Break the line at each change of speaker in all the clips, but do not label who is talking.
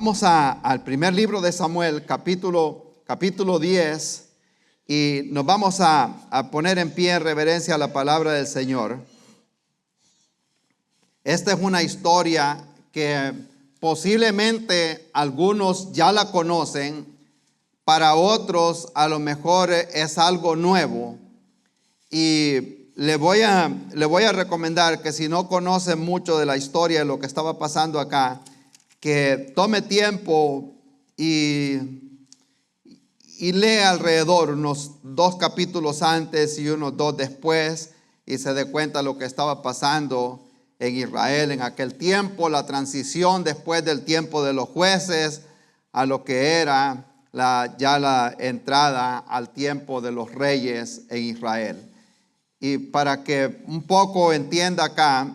Vamos al primer libro de Samuel, capítulo 10, y nos vamos a poner en pie en reverencia a la palabra del Señor. Esta es una historia que posiblemente algunos ya la conocen, para otros a lo mejor es algo nuevo. Y le voy a recomendar que si no conocen mucho de la historia de lo que estaba pasando acá, que tome tiempo y lea alrededor unos 2 capítulos antes y unos 2 después, y se dé cuenta de lo que estaba pasando en Israel en aquel tiempo, la transición después del tiempo de los jueces a lo que era ya la entrada al tiempo de los reyes en Israel. Y para que un poco entienda acá,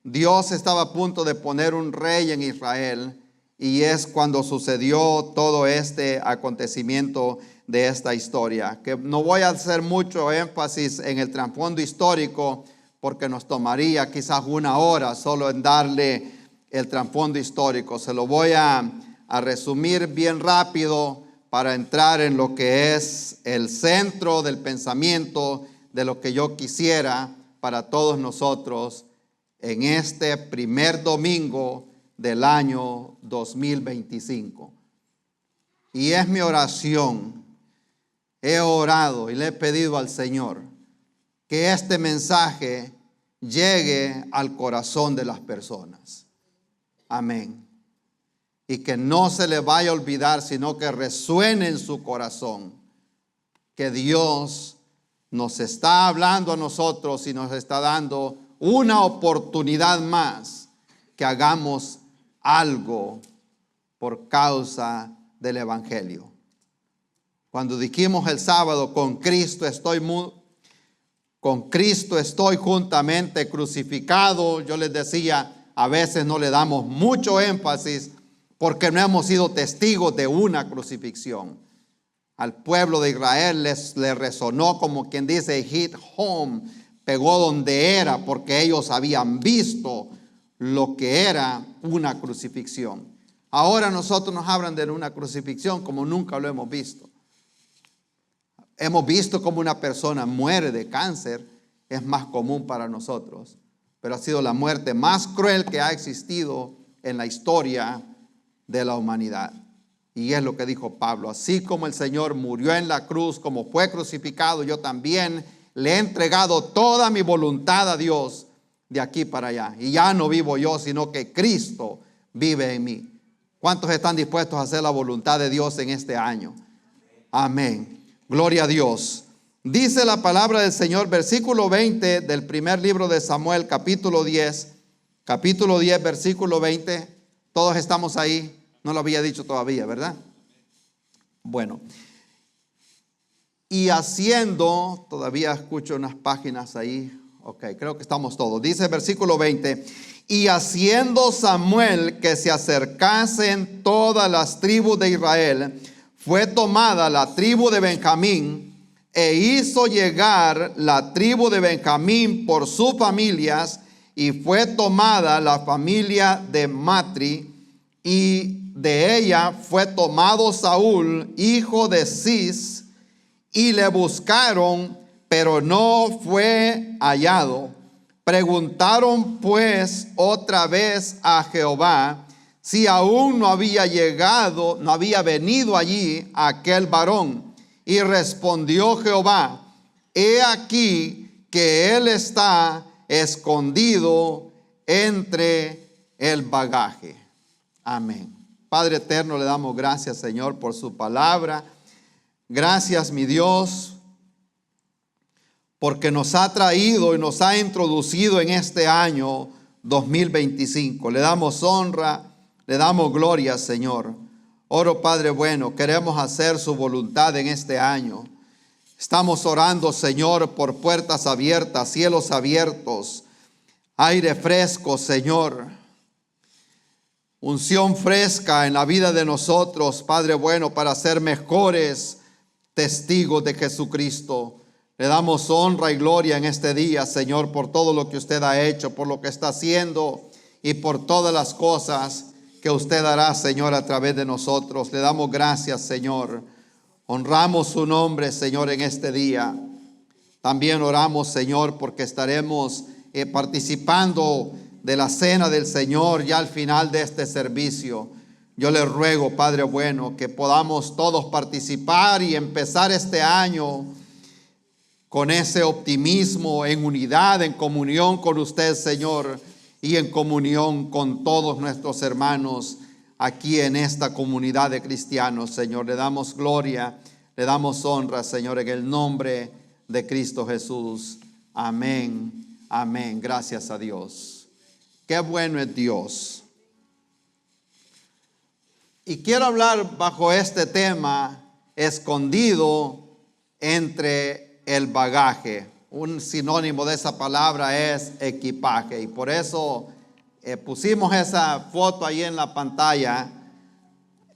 Dios estaba a punto de poner un rey en Israel, y es cuando sucedió todo este acontecimiento de esta historia, que no voy a hacer mucho énfasis en el trasfondo histórico, porque nos tomaría quizás 1 hora solo en darle el trasfondo histórico. Se lo voy a resumir bien rápido para entrar en lo que es el centro del pensamiento de lo que yo quisiera para todos nosotros en este primer domingo del año 2025. Y es mi oración, he orado y le he pedido al Señor que este mensaje llegue al corazón de las personas. Amén. Y que no se le vaya a olvidar, sino que resuene en su corazón que Dios nos está hablando a nosotros y nos está dando una oportunidad más que hagamos algo por causa del Evangelio. Cuando dijimos el sábado, con Cristo estoy juntamente crucificado, yo les decía, a veces no le damos mucho énfasis porque no hemos sido testigos de una crucifixión. Al pueblo de Israel le resonó, como quien dice, hit home, pegó donde era, porque ellos habían visto lo que era una crucifixión. Ahora nosotros nos hablan de una crucifixión como nunca lo hemos visto. Hemos visto cómo una persona muere de cáncer, es más común para nosotros, pero ha sido la muerte más cruel que ha existido en la historia de la humanidad. Y es lo que dijo Pablo: así como el Señor murió en la cruz, como fue crucificado, yo también le he entregado toda mi voluntad a Dios de aquí para allá. Y ya no vivo yo, sino que Cristo vive en mí. ¿Cuántos están dispuestos a hacer la voluntad de Dios en este año? Amén. Gloria a Dios. Dice la palabra del Señor, versículo 20 del primer libro de Samuel, capítulo 10, versículo 20. Todos estamos ahí. No lo había dicho todavía, ¿verdad? Bueno. Y haciendo, todavía escucho unas páginas ahí. Ok, creo que estamos todos. Dice el versículo 20. Y haciendo Samuel que se acercasen todas las tribus de Israel, fue tomada la tribu de Benjamín, e hizo llegar la tribu de Benjamín por sus familias, y fue tomada la familia de Matri, y de ella fue tomado Saúl, hijo de Cis, y le buscaron, pero no fue hallado. Preguntaron pues otra vez a Jehová si aún no había venido allí aquel varón. Y respondió Jehová: he aquí que él está escondido entre el bagaje. Amén. Padre eterno, le damos gracias, Señor, por su palabra. Gracias, mi Dios, porque nos ha traído y nos ha introducido en este año 2025. Le damos honra, le damos gloria, Señor. Oro, Padre bueno, queremos hacer su voluntad en este año. Estamos orando, Señor, por puertas abiertas, cielos abiertos, aire fresco, Señor. Unción fresca en la vida de nosotros, Padre bueno, para ser mejores testigos de Jesucristo. Le damos honra y gloria en este día, Señor, por todo lo que usted ha hecho, por lo que está haciendo y por todas las cosas que usted hará, Señor, a través de nosotros. Le damos gracias, Señor. Honramos su nombre, Señor, en este día. También oramos, Señor, porque estaremos participando de la cena del Señor ya al final de este servicio. Yo le ruego, Padre bueno, que podamos todos participar y empezar este año con ese optimismo, en unidad, en comunión con usted, Señor, y en comunión con todos nuestros hermanos aquí en esta comunidad de cristianos, Señor. Le damos gloria, le damos honra, Señor, en el nombre de Cristo Jesús. Amén, amén. Gracias a Dios. Qué bueno es Dios. Y quiero hablar bajo este tema, escondido entre el bagaje. Un sinónimo de esa palabra es equipaje. Y por eso pusimos esa foto ahí en la pantalla.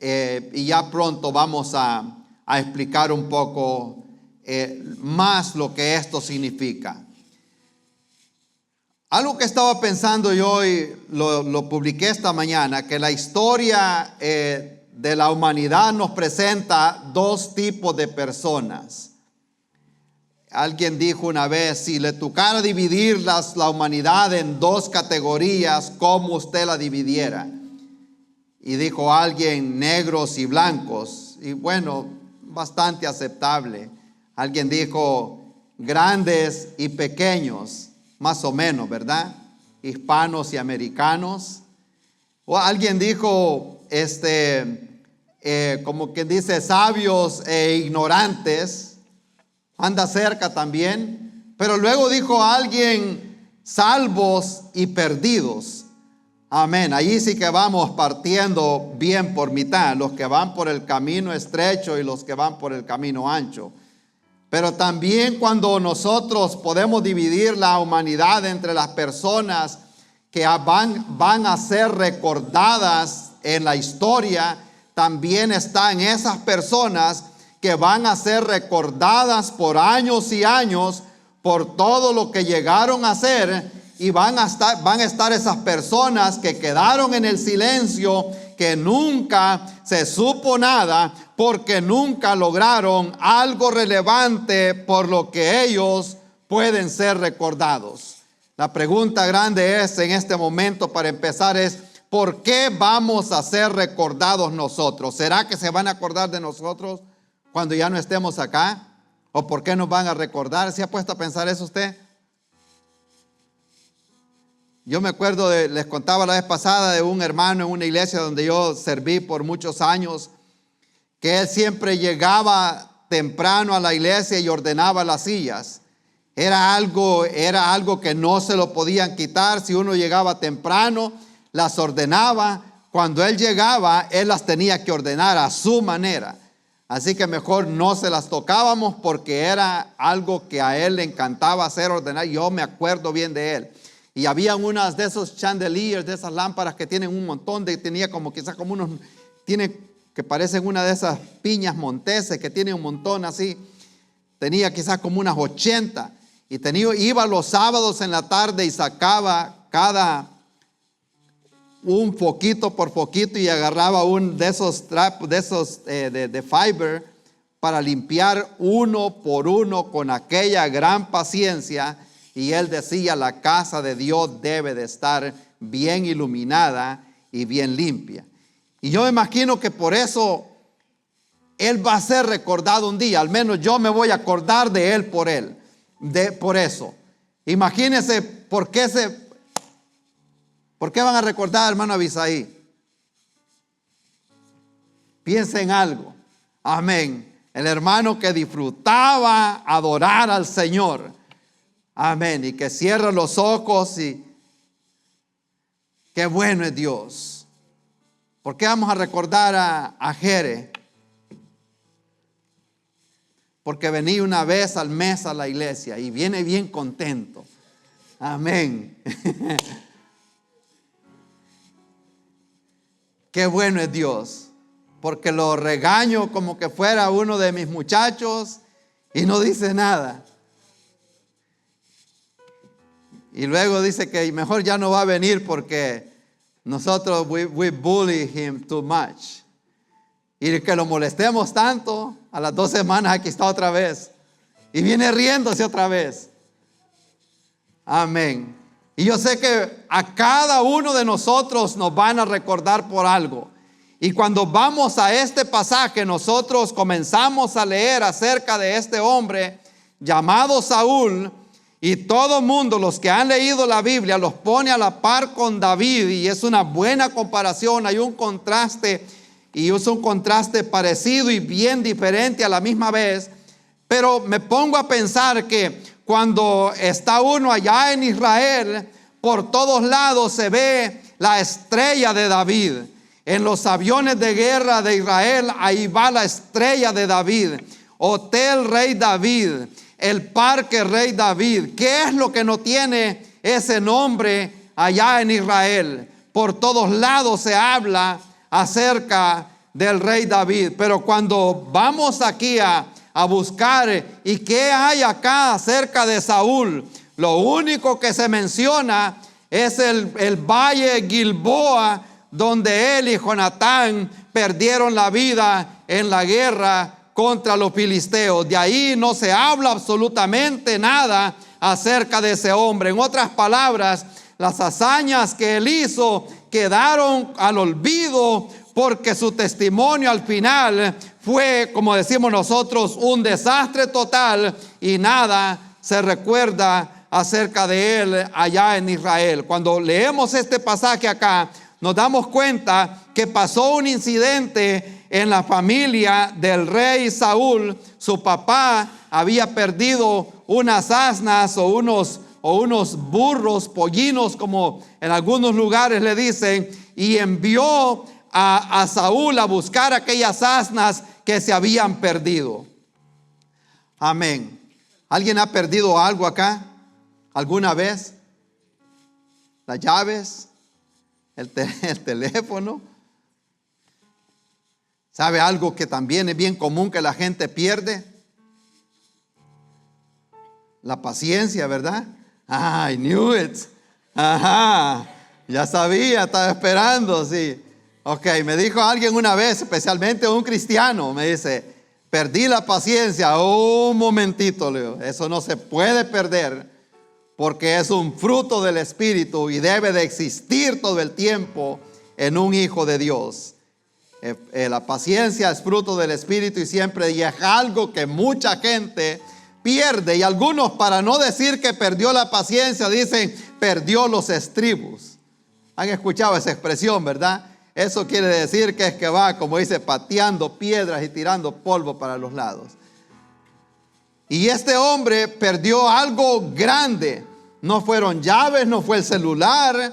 Y ya pronto vamos a explicar un poco más lo que esto significa. Algo que estaba pensando yo y lo publiqué esta mañana, que la historia de la humanidad nos presenta dos tipos de personas. Alguien dijo una vez, si le tocara dividir la humanidad en dos categorías, ¿cómo usted la dividiera? Y dijo alguien, negros y blancos. Y bueno, bastante aceptable. Alguien dijo, grandes y pequeños. Más o menos, ¿verdad? Hispanos y americanos. O alguien dijo, como que dice, sabios e ignorantes. Anda cerca también. Pero luego dijo alguien, salvos y perdidos. Amén. Allí sí que vamos partiendo bien por mitad. Los que van por el camino estrecho y los que van por el camino ancho. Pero también cuando nosotros podemos dividir la humanidad entre las personas que van a ser recordadas en la historia, también están esas personas que van a ser recordadas por años y años por todo lo que llegaron a hacer, y van a estar esas personas que quedaron en el silencio, que nunca se supo nada, porque nunca lograron algo relevante por lo que ellos pueden ser recordados. La pregunta grande es en este momento, para empezar, es ¿por qué vamos a ser recordados nosotros? ¿Será que se van a acordar de nosotros cuando ya no estemos acá? ¿O por qué nos van a recordar? ¿Se ha puesto a pensar eso usted? Yo me acuerdo, les contaba la vez pasada de un hermano en una iglesia donde yo serví por muchos años, que él siempre llegaba temprano a la iglesia y ordenaba las sillas. Era algo que no se lo podían quitar. Si uno llegaba temprano, las ordenaba. Cuando él llegaba, él las tenía que ordenar a su manera. Así que mejor no se las tocábamos, porque era algo que a él le encantaba hacer, ordenar. Yo me acuerdo bien de él. Y había unas de esos chandeliers, de esas lámparas que tienen un montón tenía como quizás como unos, que parecen una de esas piñas monteses que tiene un montón así. Tenía quizás como unas 80. Y iba los sábados en la tarde y sacaba un poquito por poquito y agarraba un de esos trapos, de fiber, para limpiar uno por uno con aquella gran paciencia. Y él decía, la casa de Dios debe de estar bien iluminada y bien limpia. Y yo me imagino que por eso él va a ser recordado un día. Al menos yo me voy a acordar de él por eso. Imagínense por qué van a recordar al hermano Abisaí. Piensa en algo. Amén. El hermano que disfrutaba adorar al Señor. Amén. Y que cierra los ojos y qué bueno es Dios. ¿Por qué vamos a recordar a Jere? Porque venía una vez al mes a la iglesia y viene bien contento. Amén. Qué bueno es Dios. Porque lo regaño como que fuera uno de mis muchachos y no dice nada. Y luego dice que mejor ya no va a venir porque nosotros we bully him too much. Y que lo molestemos tanto, a las 2 semanas aquí está otra vez. Y viene riéndose otra vez. Amén. Y yo sé que a cada uno de nosotros nos van a recordar por algo. Y cuando vamos a este pasaje, nosotros comenzamos a leer acerca de este hombre llamado Saúl. Y todo mundo, los que han leído la Biblia, los pone a la par con David. Y es una buena comparación, hay un contraste. Y es un contraste parecido y bien diferente a la misma vez. Pero me pongo a pensar que cuando está uno allá en Israel, por todos lados se ve la estrella de David. En los aviones de guerra de Israel, ahí va la estrella de David. Hotel Rey David, el Parque Rey David. ¿Qué es lo que no tiene ese nombre allá en Israel? Por todos lados se habla acerca del Rey David. Pero cuando vamos aquí a buscar y qué hay acá acerca de Saúl, lo único que se menciona es el valle Gilboa, donde él y Jonatán perdieron la vida en la guerra contra los filisteos. De ahí no se habla absolutamente nada acerca de ese hombre. En otras palabras, las hazañas que él hizo quedaron al olvido, porque su testimonio al final fue, como decimos nosotros, un desastre total y nada se recuerda acerca de él allá en Israel. Cuando leemos este pasaje acá, nos damos cuenta que pasó un incidente en la familia del rey Saúl. Su papá había perdido unas asnas o unos burros, pollinos, como en algunos lugares le dicen, y envió a Saúl a buscar aquellas asnas que se habían perdido. Amén. ¿Alguien ha perdido algo acá? ¿Alguna vez? ¿Las llaves? ¿El teléfono? ¿Sabe algo que también es bien común que la gente pierde? La paciencia, ¿verdad? I knew it. Ajá, ya sabía, estaba esperando, sí. Ok, me dijo alguien una vez, especialmente un cristiano, me dice, perdí la paciencia. Un momentito, Leo, eso no se puede perder, porque es un fruto del Espíritu y debe de existir todo el tiempo en un hijo de Dios. La paciencia es fruto del Espíritu y siempre, y es algo que mucha gente pierde. Y algunos, para no decir que perdió la paciencia, dicen, perdió los estribos. Han escuchado esa expresión, ¿verdad? Eso quiere decir que es que va, como dice, pateando piedras y tirando polvo para los lados. Y este hombre perdió algo grande. No fueron llaves, no fue el celular,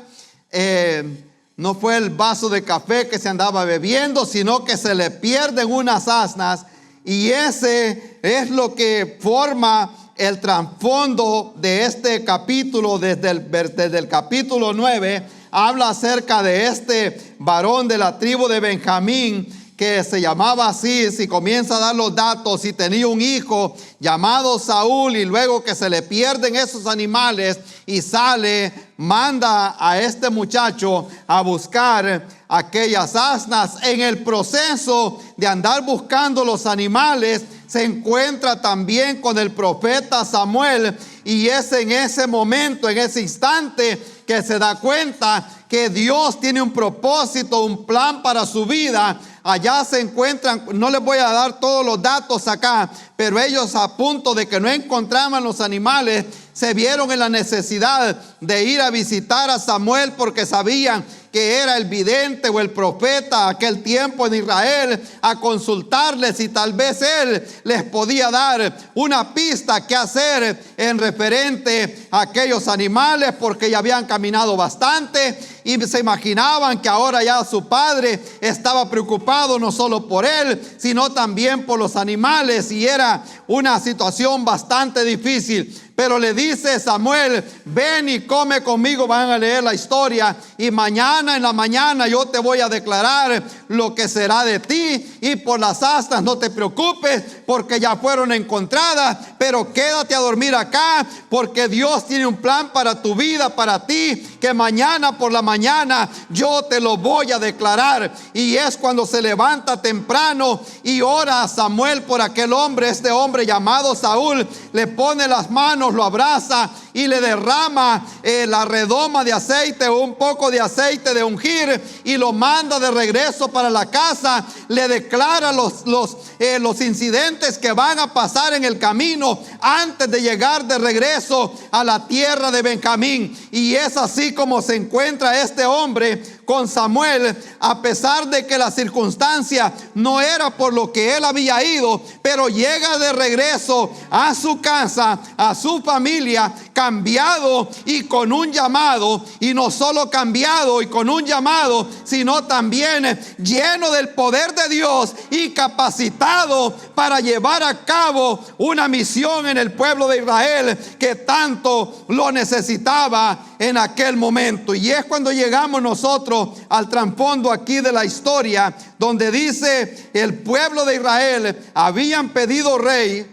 no fue el vaso de café que se andaba bebiendo, sino que se le pierden unas asnas. Y ese es lo que forma el trasfondo de este capítulo. Desde el capítulo 9 habla acerca de este varón de la tribu de Benjamín, que se llamaba Cis, y comienza a dar los datos, y tenía un hijo llamado Saúl, y luego que se le pierden esos animales, y sale, manda a este muchacho a buscar aquellas asnas. En el proceso de andar buscando los animales, se encuentra también con el profeta Samuel, y es en ese momento, en ese instante, que se da cuenta que Dios tiene un propósito, un plan para su vida. Allá se encuentran, no les voy a dar todos los datos acá, pero ellos, a punto de que no encontraban los animales, se vieron en la necesidad de ir a visitar a Samuel, porque sabían que era el vidente o el profeta aquel tiempo en Israel, a consultarles si tal vez él les podía dar una pista que hacer en referente a aquellos animales, porque ya habían caminado bastante y se imaginaban que ahora ya su padre estaba preocupado no solo por él, sino también por los animales, y era una situación bastante difícil. Pero le dice Samuel, ven y come conmigo. Van a leer la historia, y mañana en la mañana yo te voy a declarar lo que será de ti. Y por las asnas no te preocupes, porque ya fueron encontradas, pero quédate a dormir acá, porque Dios tiene un plan para tu vida, para ti, que mañana por la mañana yo te lo voy a declarar. Y es cuando se levanta temprano y ora a Samuel por aquel hombre. Este hombre llamado Saúl le pone las manos, lo abraza y le derrama la redoma de aceite, un poco de aceite de ungir, y lo manda de regreso para la casa. Le declara los incidentes que van a pasar en el camino antes de llegar de regreso a la tierra de Benjamín. Y es así como se encuentra este hombre con Samuel, a pesar de que la circunstancia no era por lo que él había ido, pero llega de regreso a su casa, a su familia, cambiado y con un llamado. Y no solo cambiado y con un llamado, sino también lleno del poder de Dios y capacitado para llevar a cabo una misión en el pueblo de Israel que tanto lo necesitaba en aquel momento. Y es cuando llegamos nosotros al trasfondo aquí de la historia, donde dice: el pueblo de Israel habían pedido rey.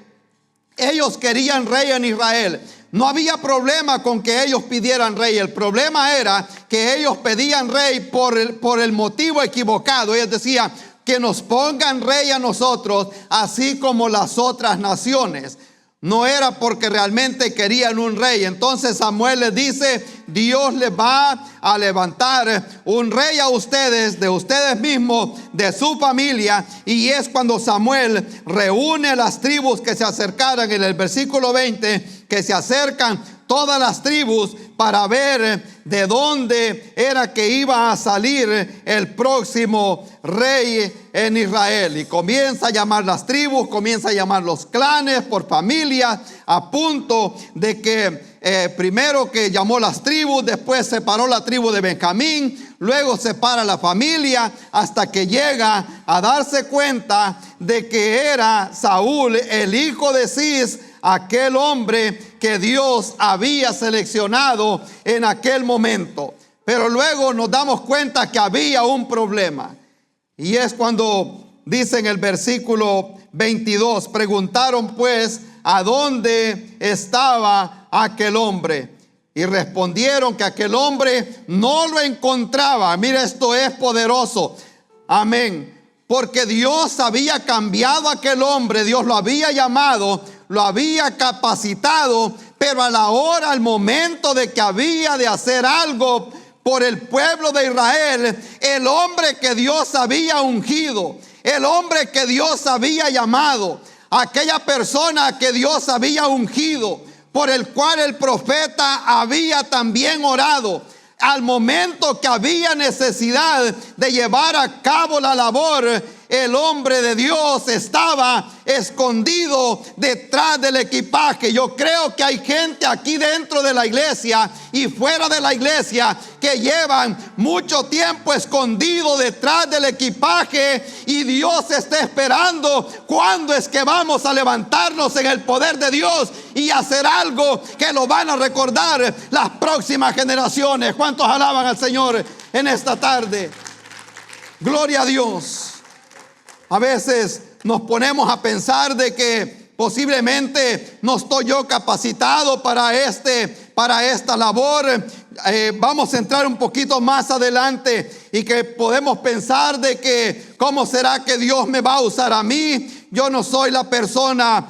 Ellos querían rey en Israel. No había problema con que ellos pidieran rey. El problema era que ellos pedían rey por el motivo equivocado. Ellos decían: que nos pongan rey a nosotros, así como las otras naciones. No era porque realmente querían un rey. Entonces Samuel les dice: Dios les va a levantar un rey a ustedes, de ustedes mismos, de su familia. Y es cuando Samuel reúne las tribus que se acercaran. En el versículo 20, que se acercan todas las tribus para ver de dónde era que iba a salir el próximo rey en Israel. Y comienza a llamar las tribus, comienza a llamar los clanes por familia, a punto de que primero que llamó las tribus, después separó la tribu de Benjamín, luego separa la familia, hasta que llega a darse cuenta de que era Saúl, el hijo de Cis, aquel hombre que Dios había seleccionado en aquel momento. Pero luego nos damos cuenta que había un problema. Y es cuando dice en el versículo 22: preguntaron pues a dónde estaba aquel hombre. Y respondieron que aquel hombre no lo encontraba. Mira, esto es poderoso. Amén. Porque Dios había cambiado a aquel hombre, Dios lo había llamado, lo había capacitado, pero a la hora, al momento de que había de hacer algo por el pueblo de Israel, el hombre que Dios había ungido, el hombre que Dios había llamado, aquella persona que Dios había ungido, por el cual el profeta había también orado, al momento que había necesidad de llevar a cabo la labor, el hombre de Dios estaba escondido detrás del equipaje. Yo creo que hay gente aquí dentro de la iglesia y fuera de la iglesia que llevan mucho tiempo escondido detrás del equipaje, y Dios está esperando cuándo es que vamos a levantarnos en el poder de Dios y hacer algo que lo van a recordar las próximas generaciones. ¿Cuántos alaban al Señor en esta tarde? Gloria a Dios. A veces nos ponemos a pensar de que posiblemente no estoy yo capacitado para esta labor. Vamos a entrar un poquito más adelante, y que podemos pensar de que ¿cómo será que Dios me va a usar a mí? Yo no soy la persona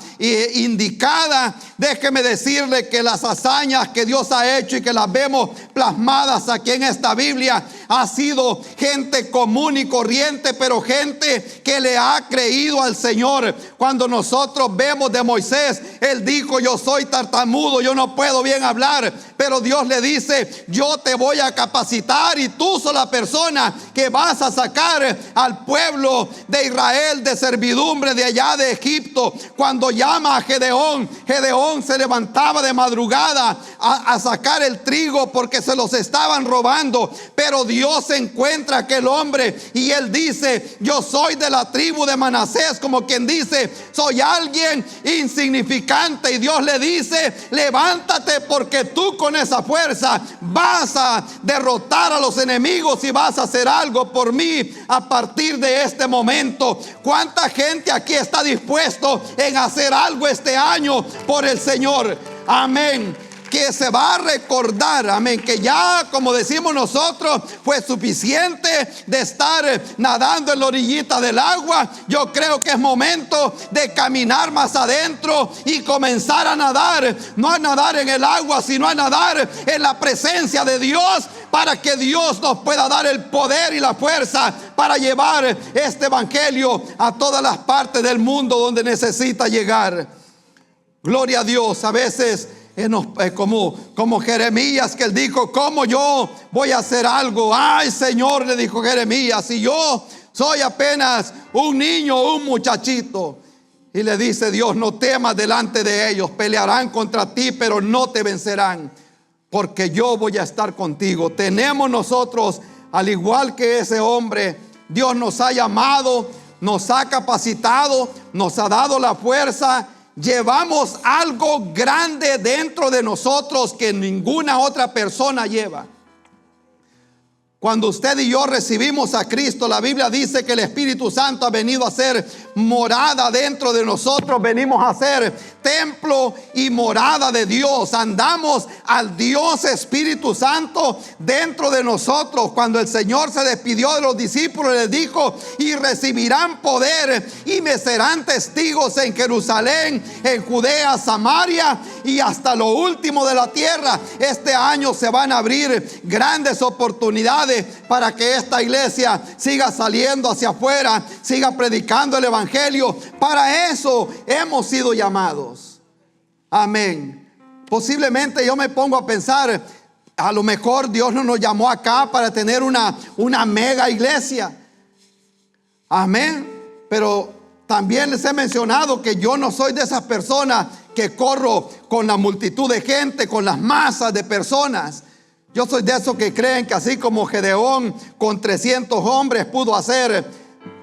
indicada. Déjeme decirle que las hazañas que Dios ha hecho y que las vemos plasmadas aquí en esta Biblia, ha sido gente común y corriente, pero gente que le ha creído al Señor. Cuando nosotros vemos de Moisés, él dijo: yo soy tartamudo, yo no puedo bien hablar, pero Dios le dice: yo te voy a capacitar, y tú sos la persona que vas a sacar al pueblo de Israel de servidumbre de allá de Egipto. Cuando llama a Gedeón, Gedeón se levantaba de madrugada a sacar el trigo porque se los estaban robando, pero Dios encuentra a aquel hombre y él dice: yo soy de la tribu de Manasés, como quien dice, soy alguien insignificante, y Dios le dice: levántate, porque tú con esa fuerza vas a derrotar a los enemigos y vas a hacer algo por mí a partir de este momento. ¿Cuánta gente aquí está dispuesto en hacer algo este año por el Señor? Amén. que se va a recordar, amén, que ya, como decimos nosotros, fue suficiente de estar nadando en la orillita del agua. Yo creo que es momento de caminar más adentro y comenzar a nadar, no a nadar en el agua, sino a nadar en la presencia de Dios, para que Dios nos pueda dar el poder y la fuerza para llevar este evangelio a todas las partes del mundo donde necesita llegar. Gloria a Dios. A veces como Jeremías, que él dijo: ¿cómo yo voy a hacer algo? Ay, Señor, le dijo Jeremías, si yo soy apenas un niño, un muchachito. Y le dice Dios: no temas delante de ellos, pelearán contra ti, pero no te vencerán, porque yo voy a estar contigo. Tenemos nosotros, al igual que ese hombre, Dios nos ha llamado, nos ha capacitado, nos ha dado la fuerza. Llevamos algo grande dentro de nosotros que ninguna otra persona lleva. Cuando usted y yo recibimos a Cristo, la Biblia dice que el Espíritu Santo ha venido a ser morada dentro de nosotros. Venimos a ser templo y morada de Dios. Andamos al Dios Espíritu Santo dentro de nosotros. Cuando el Señor se despidió de los discípulos, les dijo: y recibirán poder y me serán testigos en Jerusalén, en Judea, Samaria y hasta lo último de la tierra. Este año se van a abrir grandes oportunidades para que esta iglesia siga saliendo hacia afuera, siga predicando el evangelio. Para eso hemos sido llamados. Amén. Posiblemente yo me pongo a pensar, a lo mejor Dios no nos llamó acá para tener una mega iglesia. Amén. Pero también les he mencionado que yo no soy de esas personas que corro con la multitud de gente, con las masas de personas. Yo soy de esos que creen que así como Gedeón con 300 hombres pudo hacer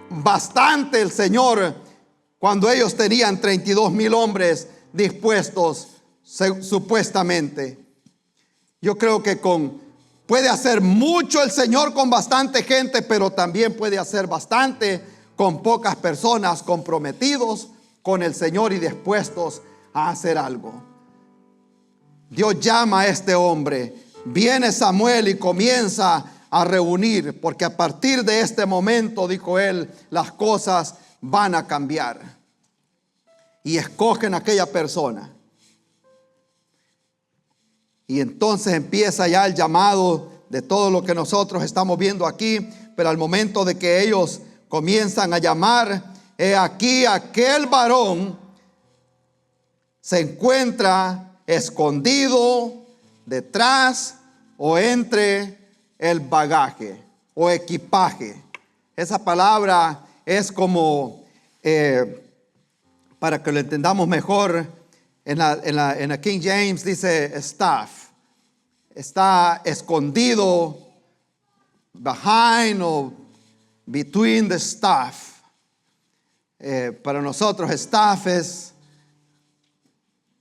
bastante el Señor, cuando ellos tenían 32,000 hombres dispuestos supuestamente. Yo creo que puede hacer mucho el Señor con bastante gente, pero también puede hacer bastante con pocas personas comprometidos con el Señor y dispuestos a hacer algo. Dios llama a este hombre. Viene Samuel y comienza a reunir, porque a partir de este momento, dijo él, las cosas van a cambiar. Y escogen a aquella persona. Y entonces empieza ya el llamado de todo lo que nosotros estamos viendo aquí. Pero al momento de que ellos comienzan a llamar, he aquí aquel varón se encuentra escondido detrás o entre el bagaje o equipaje. Esa palabra es como, para que lo entendamos mejor, en la King James dice staff. Está escondido behind o between the staff. Para nosotros staff es,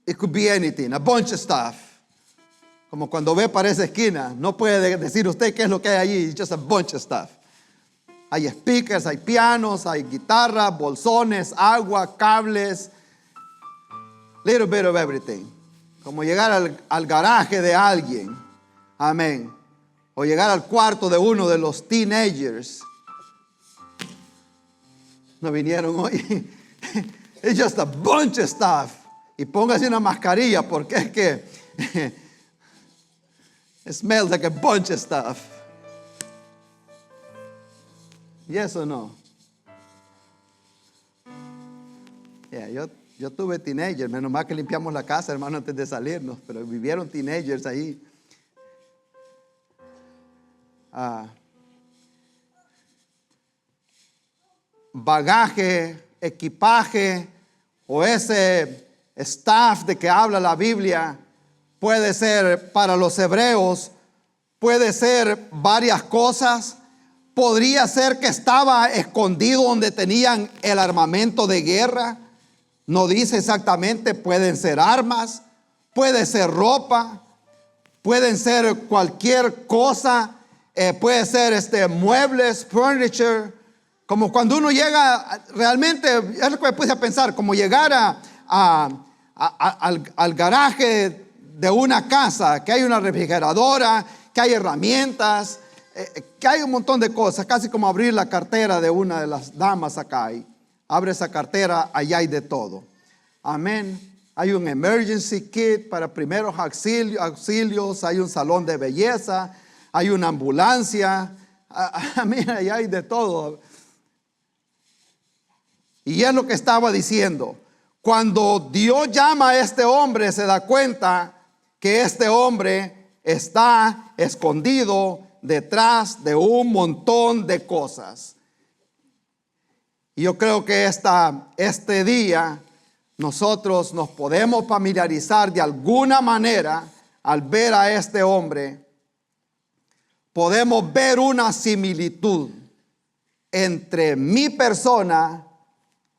it could be anything, a bunch of stuff. Como cuando ve para esa esquina, no puede decir usted qué es lo que hay allí. Just a bunch of stuff. Hay speakers, hay pianos, hay guitarras, bolsones, agua, cables. Little bit of everything. Como llegar al garaje de alguien. Amén. O llegar al cuarto de uno de los teenagers. No vinieron hoy. It's just a bunch of stuff. Y póngase una mascarilla, porque es que it smells like a bunch of stuff. Yes or no? Yeah, yo tuve teenagers, menos mal que limpiamos la casa, hermano, antes de salirnos, pero vivieron teenagers ahí. Bagaje, equipaje o ese staff de que habla la Biblia puede ser para los hebreos, puede ser varias cosas. Podría ser que estaba escondido donde tenían el armamento de guerra. No dice exactamente. Pueden ser armas, puede ser ropa, pueden ser cualquier cosa, puede ser muebles, furniture. Como cuando uno llega, realmente es lo que me puse a pensar, como llegar al garaje de una casa, que hay una refrigeradora, que hay herramientas, que hay un montón de cosas, casi como abrir la cartera de una de las damas acá. Y abre esa cartera, allá hay de todo. Amén. Hay un emergency kit para primeros auxilios, hay un salón de belleza, hay una ambulancia. Amén, allá hay de todo. Y es lo que estaba diciendo. Cuando Dios llama a este hombre, se da cuenta que este hombre está escondido detrás de un montón de cosas. Y yo creo que este día nosotros nos podemos familiarizar de alguna manera al ver a este hombre. Podemos ver una similitud entre mi persona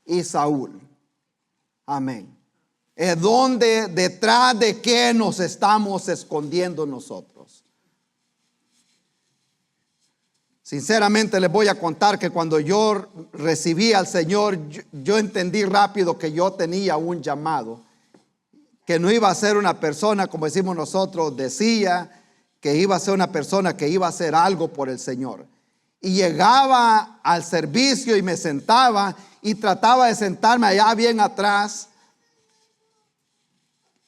y Saúl. Amén. Es donde, detrás de qué nos estamos escondiendo nosotros. Sinceramente les voy a contar que cuando yo recibí al Señor, yo entendí rápido que yo tenía un llamado. Que no iba a ser una persona, como decimos nosotros, decía que iba a ser una persona que iba a hacer algo por el Señor. Y llegaba al servicio y me sentaba y trataba de sentarme allá bien atrás.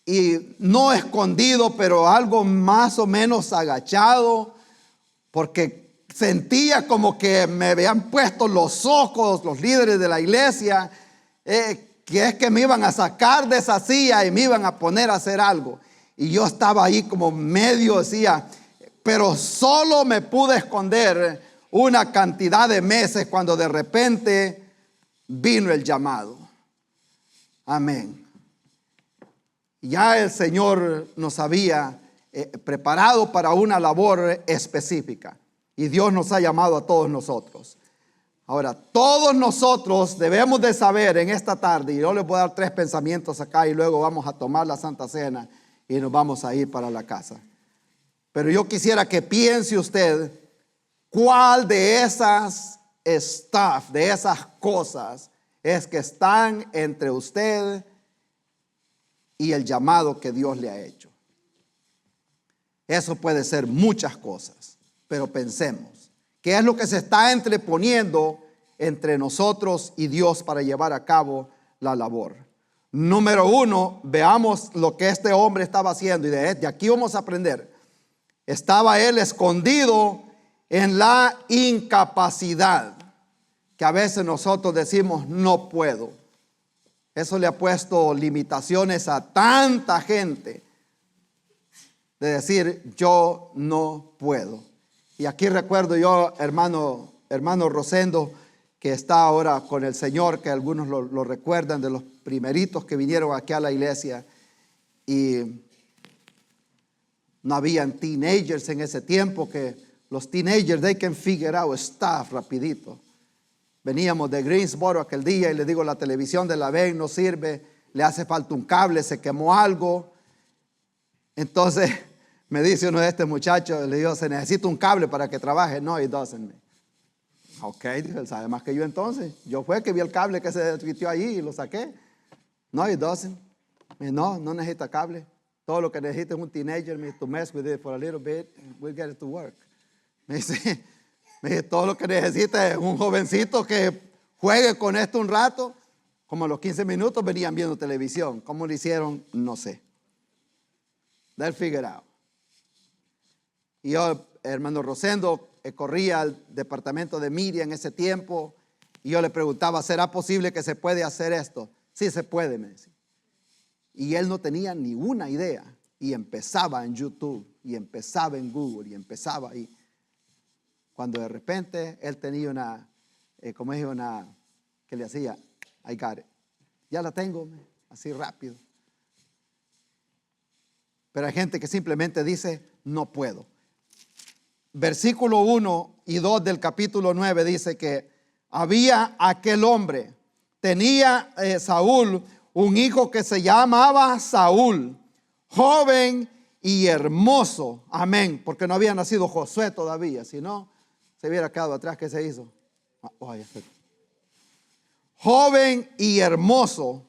Y no escondido, pero algo más o menos agachado, porque sentía como que me habían puesto los ojos, los líderes de la iglesia, que es que me iban a sacar de esa silla y me iban a poner a hacer algo. Y yo estaba ahí como medio, decía, pero solo me pude esconder una cantidad de meses cuando de repente vino el llamado. Amén. Ya el Señor nos había preparado para una labor específica. Y Dios nos ha llamado a todos nosotros. Ahora, todos nosotros debemos de saber en esta tarde, y yo les voy a dar 3 pensamientos acá y luego vamos a tomar la Santa Cena y nos vamos a ir para la casa. Pero yo quisiera que piense usted cuál de esas stuff, de esas cosas es que están entre usted y el llamado que Dios le ha hecho. Eso puede ser muchas cosas. Pero pensemos, ¿qué es lo que se está entreponiendo entre nosotros y Dios para llevar a cabo la labor? Número 1, veamos lo que este hombre estaba haciendo y de aquí vamos a aprender. Estaba él escondido en la incapacidad, que a veces nosotros decimos no puedo. Eso le ha puesto limitaciones a tanta gente de decir yo no puedo. Y aquí recuerdo yo, hermano Rosendo, que está ahora con el Señor, que algunos lo recuerdan, de los primeritos que vinieron aquí a la iglesia. Y no habían teenagers en ese tiempo, que los teenagers, they can figure out stuff rapidito. Veníamos de Greensboro aquel día y le digo, la televisión de la VEN no sirve, le hace falta un cable, se quemó algo. Entonces me dice uno de estos muchachos, le digo, se necesita un cable para que trabaje. No, it doesn't. Ok, dice, él sabe más que yo entonces. Yo fue que vi el cable que se desquitió allí y lo saqué. No, it doesn't. No necesita cable. Todo lo que necesita es un teenager to mess with it for a little bit, we'll get it to work. Me dice, todo lo que necesita es un jovencito que juegue con esto un rato. Como a los 15 minutos venían viendo televisión. ¿Cómo lo hicieron? No sé. They'll figure it out. Y yo, hermano Rosendo, corría al departamento de media en ese tiempo y yo le preguntaba, ¿será posible que se puede hacer esto? Sí, se puede, me decía. Y él no tenía ni una idea y empezaba en YouTube y empezaba en Google y empezaba ahí. Cuando de repente él tenía una que le hacía, I got it. Ya la tengo, así rápido. Pero hay gente que simplemente dice, no puedo. Versículo 1 y 2 del capítulo 9 dice que había aquel hombre, tenía Saúl un hijo que se llamaba Saúl, joven y hermoso. Amén, porque no había nacido Josué todavía, si no se hubiera quedado atrás. ¿Qué se hizo? Joven y hermoso,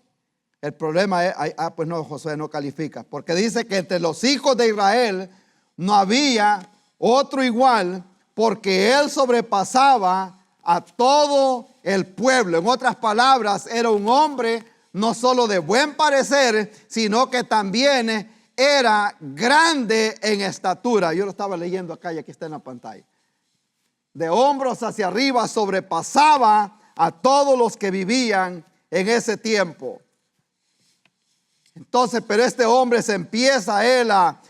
El problema es, pues no, Josué no califica, porque dice que entre los hijos de Israel no había otro igual, porque él sobrepasaba a todo el pueblo. En otras palabras, era un hombre no solo de buen parecer, sino que también era grande en estatura. Yo lo estaba leyendo acá y aquí está en la pantalla. De hombros hacia arriba sobrepasaba a todos los que vivían en ese tiempo. Entonces, pero este hombre se empieza él a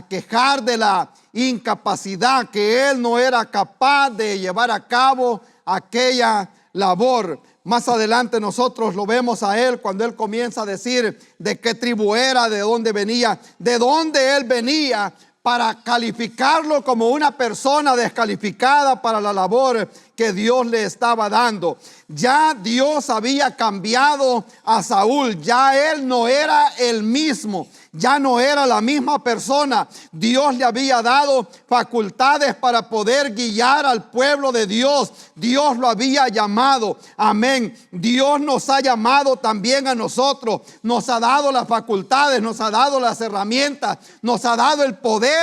quejar de la incapacidad, que él no era capaz de llevar a cabo aquella labor. Más adelante nosotros lo vemos a él cuando él comienza a decir de qué tribu era, de dónde venía, de dónde él venía, para calificarlo como una persona descalificada para la labor que Dios le estaba dando. Ya Dios había cambiado a Saúl, ya él no era el mismo, ya no era la misma persona. Dios le había dado facultades para poder guiar al pueblo de Dios. Dios lo había llamado. Amén. Dios nos ha llamado también a nosotros. Nos ha dado las facultades, nos ha dado las herramientas, nos ha dado el poder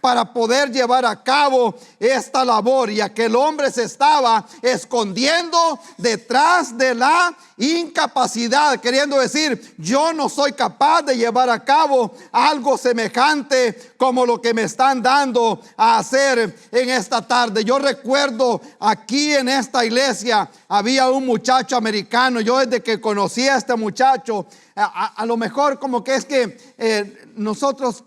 para poder llevar a cabo esta labor. Y aquel hombre se estaba escondiendo detrás de la incapacidad, queriendo decir, yo no soy capaz de llevar a cabo algo semejante como lo que me están dando a hacer en esta tarde. Yo recuerdo aquí en esta iglesia había un muchacho americano. Yo desde que conocí a este muchacho, a lo mejor como que es que nosotros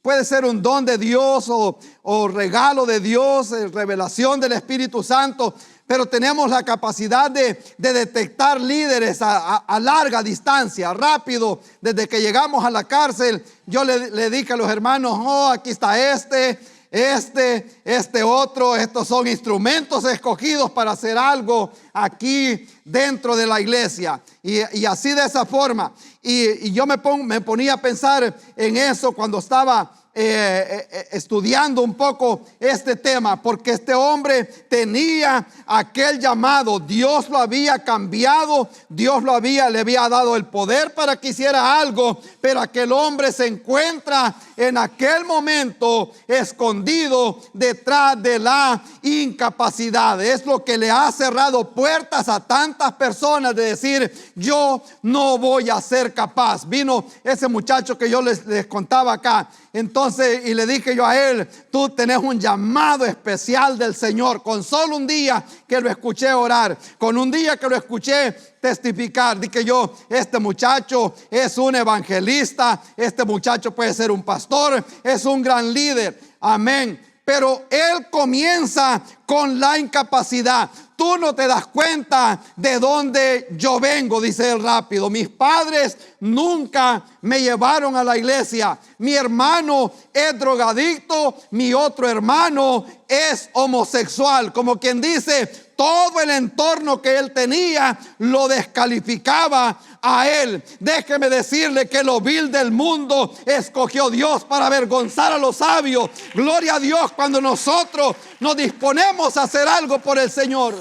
puede ser un don de Dios o regalo de Dios, revelación del Espíritu Santo, pero tenemos la capacidad de detectar líderes a larga distancia, rápido. Desde que llegamos a la cárcel, yo le dije a los hermanos, aquí está este otro. Estos son instrumentos escogidos para hacer algo aquí dentro de la iglesia. Y así de esa forma. Y yo me ponía a pensar en eso cuando estaba estudiando un poco este tema, porque este hombre tenía aquel llamado. Dios lo había cambiado, Dios le había dado el poder para que hiciera algo, pero aquel hombre se encuentra en aquel momento escondido detrás de la incapacidad. Es lo que le ha cerrado puertas a tantas personas de decir, yo no voy a ser capaz. Vino ese muchacho que yo les contaba acá. Entonces, y le dije yo a él, tú tenés un llamado especial del Señor. Con solo un día que lo escuché orar, con un día que lo escuché testificar, dije yo, este muchacho es un evangelista, este muchacho puede ser un pastor, es un gran líder. Amén. Pero él comienza con la incapacidad. Tú no te das cuenta de dónde yo vengo, dice él rápido. Mis padres nunca me llevaron a la iglesia. Mi hermano es drogadicto, mi otro hermano es homosexual. Como quien dice, todo el entorno que él tenía lo descalificaba a él. Déjeme decirle que lo vil del mundo escogió Dios para avergonzar a los sabios. Gloria a Dios cuando nosotros nos disponemos a hacer algo por el Señor.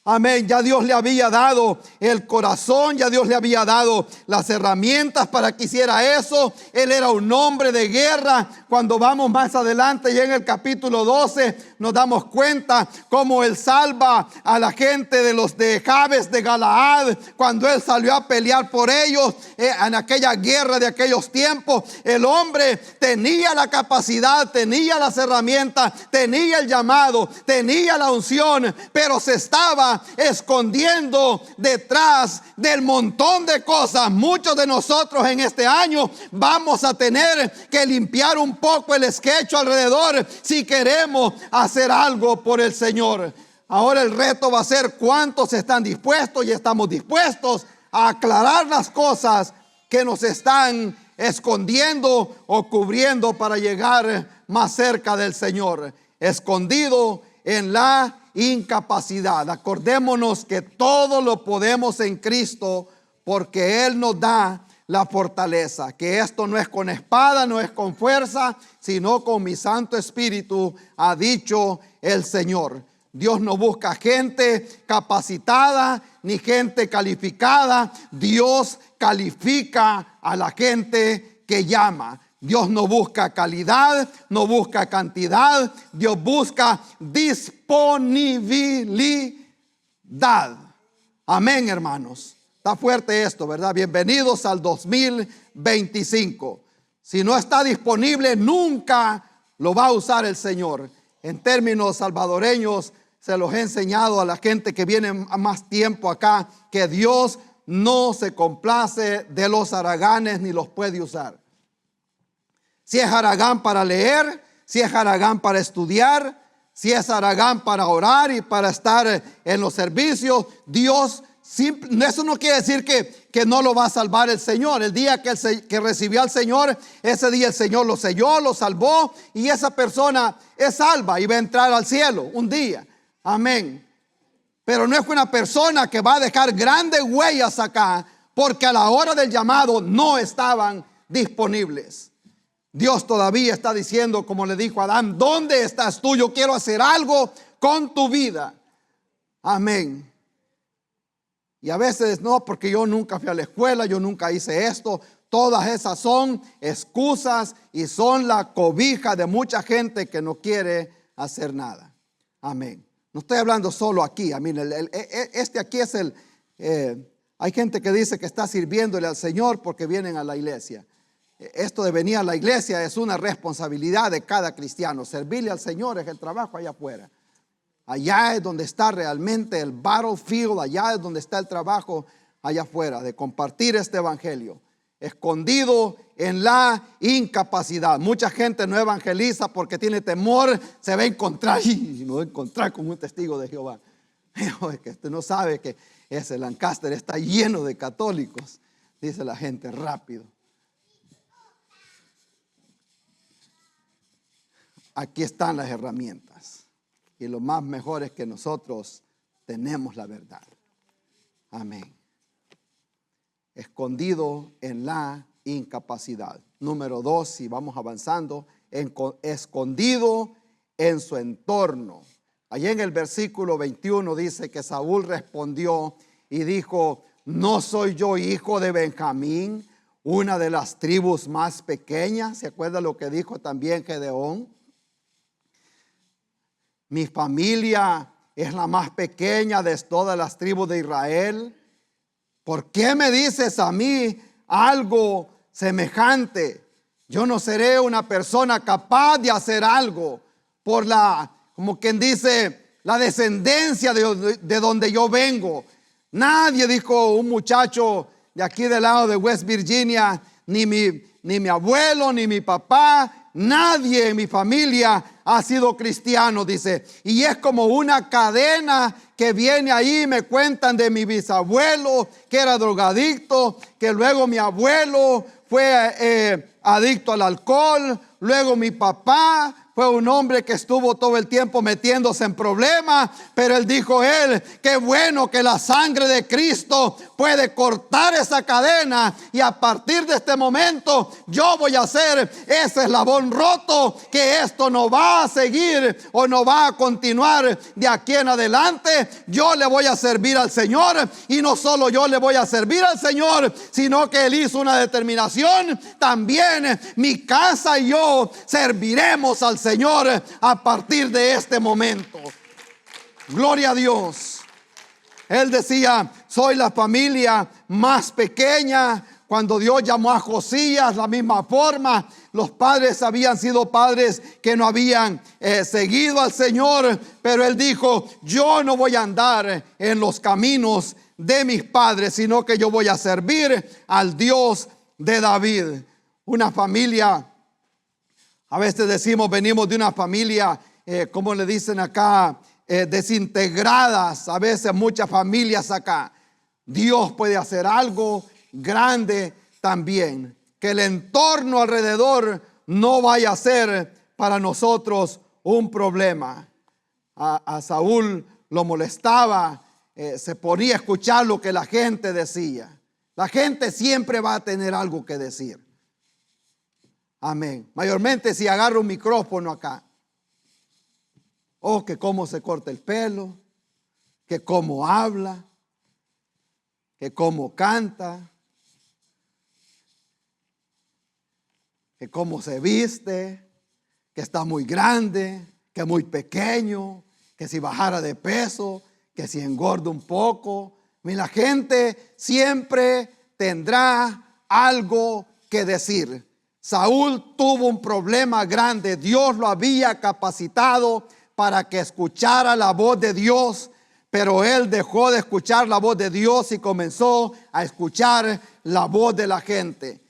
Amén. Ya Dios le había dado el corazón, ya Dios le había dado las herramientas para que hiciera eso. Él era un hombre de guerra. Cuando vamos más adelante, ya en el capítulo 12, nos damos cuenta cómo él salva a la gente de los de Jabes de Galaad. Cuando él salió a pelear por ellos en aquella guerra de aquellos tiempos, el hombre tenía la capacidad, tenía las herramientas, tenía el llamado, tenía la unción, pero se estaba escondiendo detrás del montón de cosas. Muchos de nosotros en este año vamos a tener que limpiar un poco el esquecho alrededor si queremos hacer algo por el Señor. Ahora el reto va a ser cuántos están dispuestos y estamos dispuestos a aclarar las cosas que nos están escondiendo o cubriendo para llegar más cerca del Señor. Escondido en la incapacidad. Acordémonos que todo lo podemos en Cristo, porque Él nos da la fortaleza. Que esto no es con espada, no es con fuerza, sino con mi Santo Espíritu, ha dicho el Señor. Dios no busca gente capacitada ni gente calificada. Dios califica a la gente que llama. Dios no busca calidad, no busca cantidad. Dios busca disponibilidad. Amén, hermanos. Está fuerte esto, ¿verdad? Bienvenidos al 2025. Si no está disponible, nunca lo va a usar el Señor. En términos salvadoreños, se los he enseñado a la gente que viene más tiempo acá, que Dios no se complace de los haraganes ni los puede usar. Si es haragán para leer, si es haragán para estudiar, si es haragán para orar y para estar en los servicios, Dios, eso no quiere decir que no lo va a salvar el Señor. El día que recibió al Señor, ese día el Señor lo selló, lo salvó, y esa persona es salva y va a entrar al cielo un día. Amén. Pero no es una persona que va a dejar grandes huellas acá, porque a la hora del llamado no estaban disponibles. Dios todavía está diciendo, como le dijo a Adán: ¿dónde estás tú? Yo quiero hacer algo con tu vida. Amén. Y a veces no, porque yo nunca fui a la escuela, yo nunca hice esto. Todas esas son excusas y son la cobija de mucha gente que no quiere hacer nada. Amén. No estoy hablando solo aquí. Amén. Este aquí es hay gente que dice que está sirviéndole al Señor porque vienen a la iglesia. Esto de venir a la iglesia es una responsabilidad de cada cristiano. Servirle al Señor es el trabajo allá afuera. Allá es donde está realmente el battlefield, allá es donde está el trabajo allá afuera, de compartir este evangelio, escondido en la incapacidad. Mucha gente no evangeliza porque tiene temor, se va a encontrar y no va a encontrar con un testigo de Jehová. Es que usted no sabe que ese Lancaster está lleno de católicos, dice la gente rápido. Aquí están las herramientas. Y lo más mejor es que nosotros tenemos la verdad. Amén. Escondido en la incapacidad. Número 2, si vamos avanzando, escondido en su entorno. Allí en el versículo 21 dice que Saúl respondió y dijo: ¿no soy yo hijo de Benjamín, una de las tribus más pequeñas? ¿Se acuerda lo que dijo también Gedeón? Mi familia es la más pequeña de todas las tribus de Israel. ¿Por qué me dices a mí algo semejante? Yo no seré una persona capaz de hacer algo por como quien dice, la descendencia de donde yo vengo. Nadie, dijo un muchacho de aquí del lado de West Virginia, ni mi abuelo, ni mi papá, nadie en mi familia ha sido cristiano, dice. Y es como una cadena que viene ahí. Me cuentan de mi bisabuelo que era drogadicto, que luego mi abuelo fue adicto al alcohol, luego mi papá fue un hombre que estuvo todo el tiempo metiéndose en problemas, pero él dijo, qué bueno que la sangre de Cristo puede cortar esa cadena, y a partir de este momento yo voy a hacer ese eslabón roto, que esto no va a seguir o no va a continuar de aquí en adelante. Yo le voy a servir al Señor, y no solo yo le voy a servir al Señor, sino que él hizo una determinación: también mi casa y yo serviremos al Señor a partir de este momento. Gloria a Dios. Él decía, soy la familia más pequeña. Cuando Dios llamó a Josías, la misma forma, los padres habían sido padres que no habían seguido al Señor, pero él dijo, yo no voy a andar en los caminos de mis padres, sino que yo voy a servir al Dios de David. Una familia, a veces decimos, venimos de una familia, como le dicen acá, desintegradas. A veces muchas familias acá. Dios puede hacer algo grande también. Que el entorno alrededor no vaya a ser para nosotros un problema. A Saúl lo molestaba, se ponía a escuchar lo que la gente decía. La gente siempre va a tener algo que decir. Amén. Mayormente si agarra un micrófono acá. Que cómo se corta el pelo, que cómo habla, que cómo canta, que cómo se viste, que está muy grande, que muy pequeño, que si bajara de peso, que si engorda un poco. La gente siempre tendrá algo que decir. Saúl tuvo un problema grande. Dios lo había capacitado para que escuchara la voz de Dios, pero él dejó de escuchar la voz de Dios y comenzó a escuchar la voz de la gente.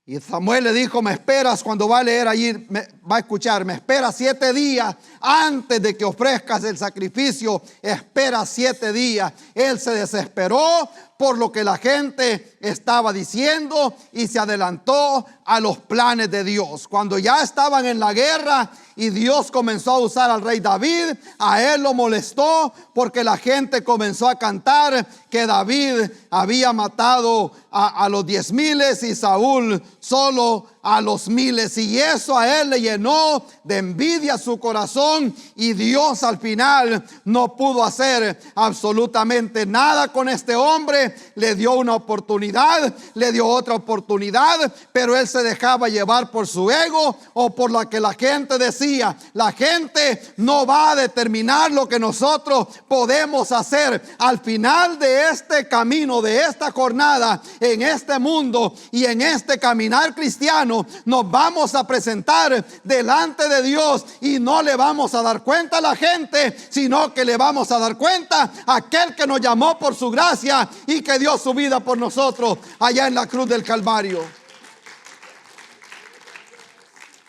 Y Samuel le dijo: me esperas cuando va a leer allí, va a escuchar, me esperas 7 días antes de que ofrezcas el sacrificio, espera 7 días. Él se desesperó por lo que la gente estaba diciendo y se adelantó a los planes de Dios. Cuando ya estaban en la guerra y Dios comenzó a usar al rey David, a él lo molestó porque la gente comenzó a cantar que David había matado a los 10,000 y Saúl solo a los 1,000, y eso a él le llenó de envidia su corazón, y Dios al final no pudo hacer absolutamente nada con este hombre. Le dio una oportunidad, le dio otra oportunidad, pero él se dejaba llevar por su ego o por lo que la gente decía. La gente no va a determinar lo que nosotros podemos hacer. Al final de este camino, de esta jornada, en este mundo y en este caminar cristiano, nos vamos a presentar delante de Dios y no le vamos a dar cuenta a la gente, sino que le vamos a dar cuenta a aquel que nos llamó por su gracia y que dio su vida por nosotros allá en la cruz del Calvario.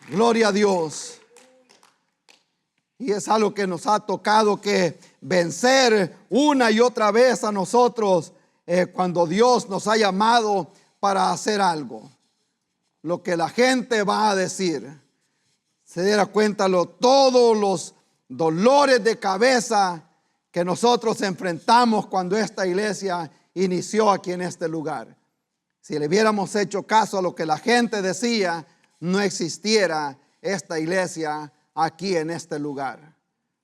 Gloria a Dios. Y es algo que nos ha tocado que vencer una y otra vez a nosotros cuando Dios nos ha llamado para hacer algo. Lo que la gente va a decir. Se diera cuenta todos los dolores de cabeza que nosotros enfrentamos cuando esta iglesia inició aquí en este lugar. Si le hubiéramos hecho caso a lo que la gente decía, no existiera esta iglesia aquí en este lugar.